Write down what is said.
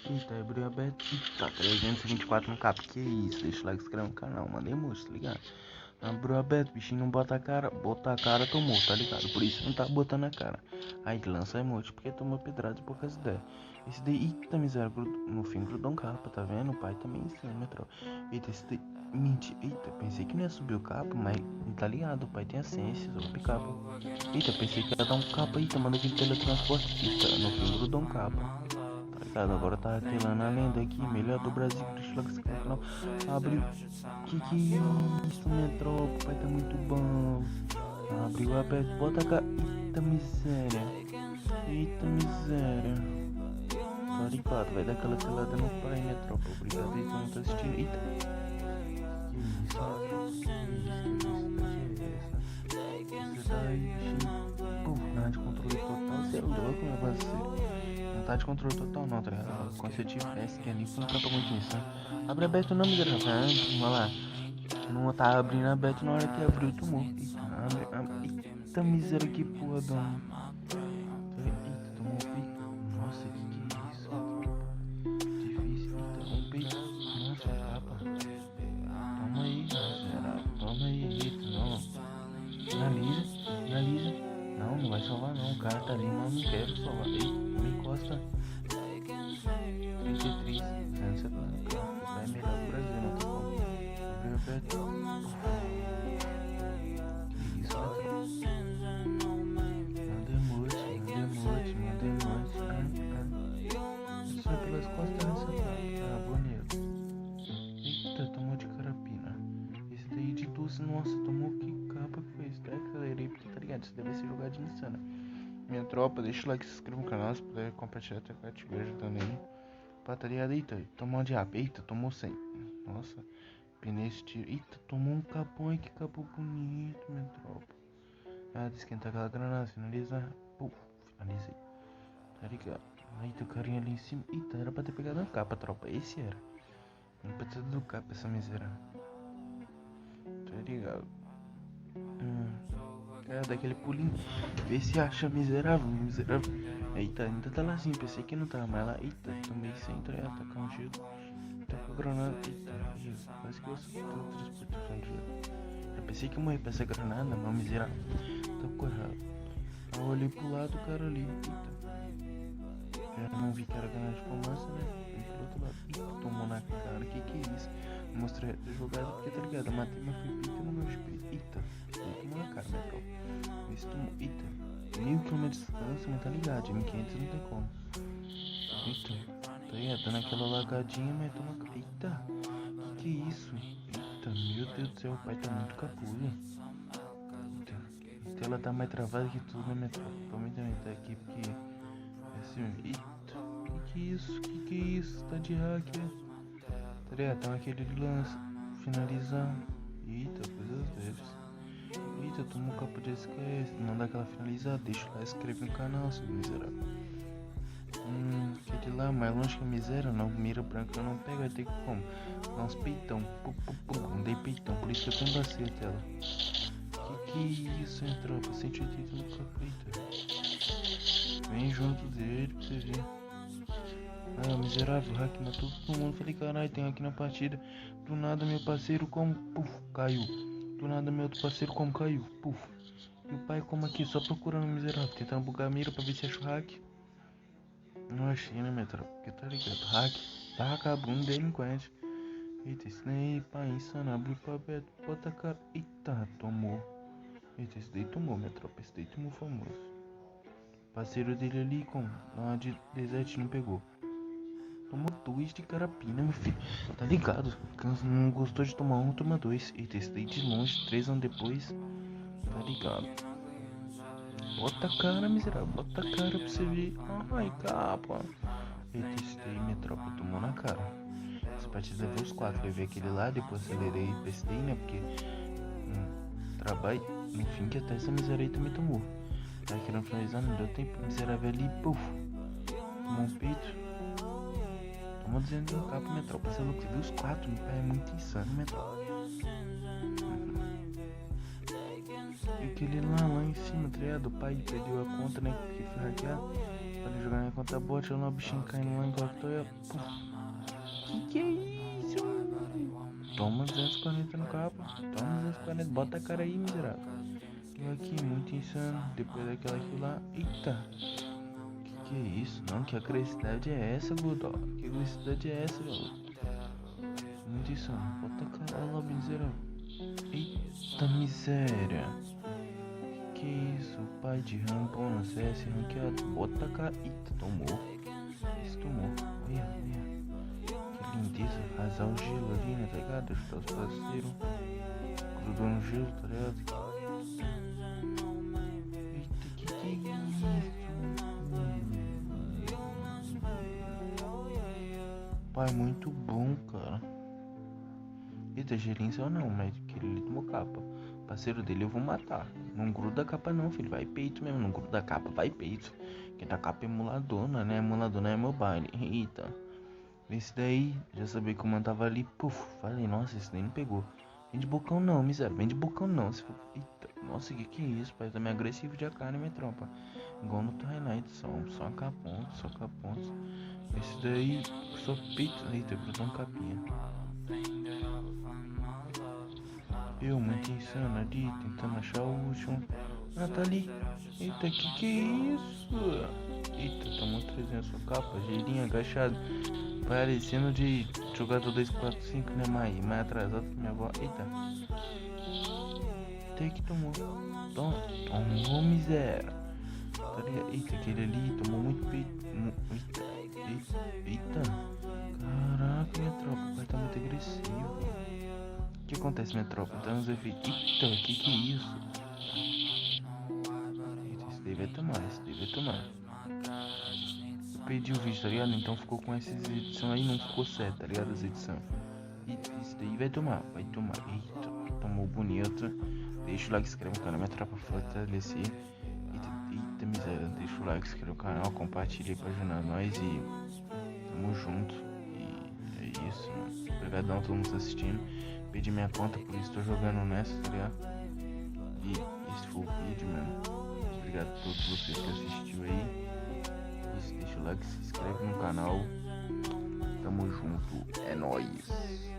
Eita, abriu aberto. Eita, 324 no cap. Que isso? Deixa o like, se inscreve no canal. Manda emoji, tá ligado? Abriu aberto, bichinho não bota a cara. Bota a cara, tomou, tá ligado? Por isso não tá botando a cara. Aí lança emoji, porque tomou pedrada de poucas ideias. Esse daí, eita miséria, no fim grudou um capa, tá vendo? O pai também ensina, metrô. Eita, esse daí. Mentira, eita, pensei que não ia subir o capa, mas não tá ligado, o pai tem a ciência, sobe capa. Eita, pensei que ia dar um capa, eita, manda aquele teletransporte. Eita, no fim grudou um capa. Tá ligado? Agora tá telando a lenda aqui, melhor do Brasil, deixa eu lá que no canal. Abriu. Que é isso, metrô? O pai tá muito bom. Abriu aberto, bota a cara. Eita miséria. Eita miséria. Tá ligado, vai dar aquela telada no pai, né, tropa? Obrigado aí, todo mundo tá assistindo. Eita. Que isso, isso daí, bichinho. Pô, nada de controle total. Você é louco, meu parceiro. Não tá de controle total, não, tá ligado? Quando você tivesse que ali, não capa muito isso, né? Abre aberto não, miserável. Vamos lá. Não tá abrindo aberto na hora que abriu, tomou. Eita, abre. Eita, miséria, que porra, dona. Eita, tomou pico. Nossa, que é isso? Difícil. Eita, um peito. Nossa, capa. Toma aí, miserável. Toma aí, eita, não. Finaliza. Não, não vai salvar não. O cara tá ali, mas não quero salvar. Eita, me encosta. 33. 270. Vai melhor do Brasil, não tem como. Abriu aberto. Que isso, manda emoji. Isso é pelas costas nessa capa. Ah, bonito. Eita, tomou de carapina. Esse daí de doce, nossa, tomou que capa que foi isso? Até acelerei porque tá ligado, isso deve ser jogadinho insana. Minha tropa, deixa o like, se inscreva no canal, se puder compartilhar até com a tia ajudando aí. Pá, tá ligado? Eita, tomou de rapa. Eita, tomou 100. Nossa, pneu esse tiro. Eita, tomou um capão, que capô bonito, minha tropa. Ah, de esquentar aquela granada, finaliza. Pum, finalizei. Tá ligado? Eita, o carinha ali em cima. Eita, era pra ter pegado a capa, tropa. Esse era. Não precisa do capa, essa miséria. Tá ligado? É, daquele pulinho. Vê se acha miserável. Eita, ainda tá lá assim. Pensei que não tava mais lá. Eita, tomei sem entrar. Tacar um gelo. Tá com a granada. Eita, Jesus. Quase que eu sou transportação de gelo. Eu pensei que eu morri pra essa granada, mas miserável. Tá corrado. Eu olhei pro lado, o cara ali. Eita. Eu não vi que era granada de fumaça, né? Fui pro outro lado. Eita, tomou na cara. Que é isso? Mostrei a jogada porque tá ligado? Eu matei, mas fui pita no meu espelho. Eita. Tomou na cara, meu tropa. Esse tomou. Eita. 1000 km de distância, mas tá ligado? M500 não tem como. Eita. Tá ligado? Dando aquela lagadinha, mas toma. Eita. Que é isso? Eita, meu Deus do céu. O pai tá muito capudo. Eita. A tela tá mais travada que tudo, né, minha tropa? Pra mim também tá aqui porque. Assim, eita. Que é isso? Que é isso? Tá de hack, tá ligado? Tá naquele lance. Finalizando. Eita, coisas leves. Eita, tomou um capo de SKS. Não dá aquela finalizada. Deixa lá, inscreve no canal, seu miserável. Aquele lá, mais longe que a miséria. Não, mira branca não pega, vai ter que como? Dá uns peitão. Não dei peitão, por isso que eu também a tela. Que é isso, hein, tropa? 180 no capo, eita. Vem junto dele pra você ver. Ah, miserável, hack matou todo mundo. Falei, caralho, tem aqui na partida. Do nada, meu parceiro, como? Puf, caiu. Do nada, meu outro parceiro, como caiu? Puf. E o pai, como aqui, só procurando miserável. Tentando bugar a mira pra ver se acha o hack. Não achei, né, minha tropa? Porque tá ligado, hack. Tá acabando, delinquente. Eita, esse daí, pai, insano. Abriu pra aberto. Bota a cara. Eita, tomou. Eita, esse daí tomou, minha tropa. Esse daí tomou famoso. Parceiro dele ali, como? Na de desert não pegou. Tomou 2 de carapina, meu filho. Tá ligado? Não gostou de tomar um, toma 2. Eita, esse daí de longe, 3 anos depois. Tá ligado? Bota a cara, miserável. Bota a cara pra você ver. Ai, capa. Eita, esse daí, minha tropa, tomou na cara. Essa partida levou os 4. Levei aquele lá, depois acelerei pra esse daí, né? Porque trabalho. No fim, que até essa miséria aí também tomou. Tá querendo finalizar, não deu tempo. Miserável ali, puf. Tomou um peito. Tomou 200 no capa, minha tropa. Você é louco, você viu os 4? Meu pai é muito insano, minha tropa. E aquele lá em cima, tá ligado? O pai perdeu a conta, né? Porque foi hackeado. Falei jogar minha conta bot, eu não bichinho caindo lá igual que tô eu. Que é isso? Toma 240 no capa. Toma 240, bota a cara aí, miserável. Eu aqui, muito insano. Depois daquela aqui lá. Eita. Que é isso? Não, que agressividade é essa, Budó? Que agressividade é essa, velho? Muito insano. Bota a cara lá, miserável. Eita miséria. Que isso? Pai de rampão no CS ranqueado. Bota a cara. Eita, tomou. Esse tomou. Olha, olha. Que lindeza. Rasar o gelo ali, né? Tá ligado? Ajudar os parceiros. Grudou no gelo, tá ligado? Eita, que é isso? Pai, muito bom, cara. Eita, gelinho ou não, mas aquele ali tomou capa. Parceiro dele eu vou matar. Não gruda a capa não, filho. Vai peito mesmo. Não gruda a capa, vai peito. Quem tá capa é emuladona, né? Emuladona é mobile. Eita. Esse daí, já sabia que o mano tava ali. Puf, falei, nossa, esse daí não pegou. Vem de bocão não, miséria. Vem de bocão não. Se for... Eita, nossa, que é isso, pai? Tá meio agressivo de AK, né, minha tropa? Igual no Twilight, só AK pontos, só AK pontos. Esse daí, só peito. Eita, grudou um capinha. Eu, muito insano ali, tentando achar o último. Ah, tá ali. Eita, que é isso? Eita, tomou 300 capa, gelinho agachado. Parecendo de jogador 245, né, mais atrasado que minha avó. Eita. Eita, que tomou. Tomou miséria. Tá ligado? Eita, aquele ali tomou muito peito. Eita. Caraca, minha tropa, o pai tá muito agressivo. O que acontece, minha tropa? Então os efeitos. Eita, que é isso? Eita, esse daí vai tomar, Eu perdi o vídeo, tá ligado? Então ficou com essas edições aí, não ficou certo, tá ligado? As edições. Eita, esse daí vai tomar. Eita, tomou bonito. Deixa o like, se inscreve no canal, minha tropa fortalecer. Eita, miséria. Deixa o like, se inscreve no canal, compartilha aí pra ajudar nós e tamo junto. E é isso, mano. Obrigadão a todo mundo assistindo. Perdi minha conta, por isso tô jogando nessa, tá ligado? E esse foi o vídeo, mano. Obrigado a todos vocês que assistiu aí. Isso, deixa o like, se inscreve no canal. Tamo junto, é nóis.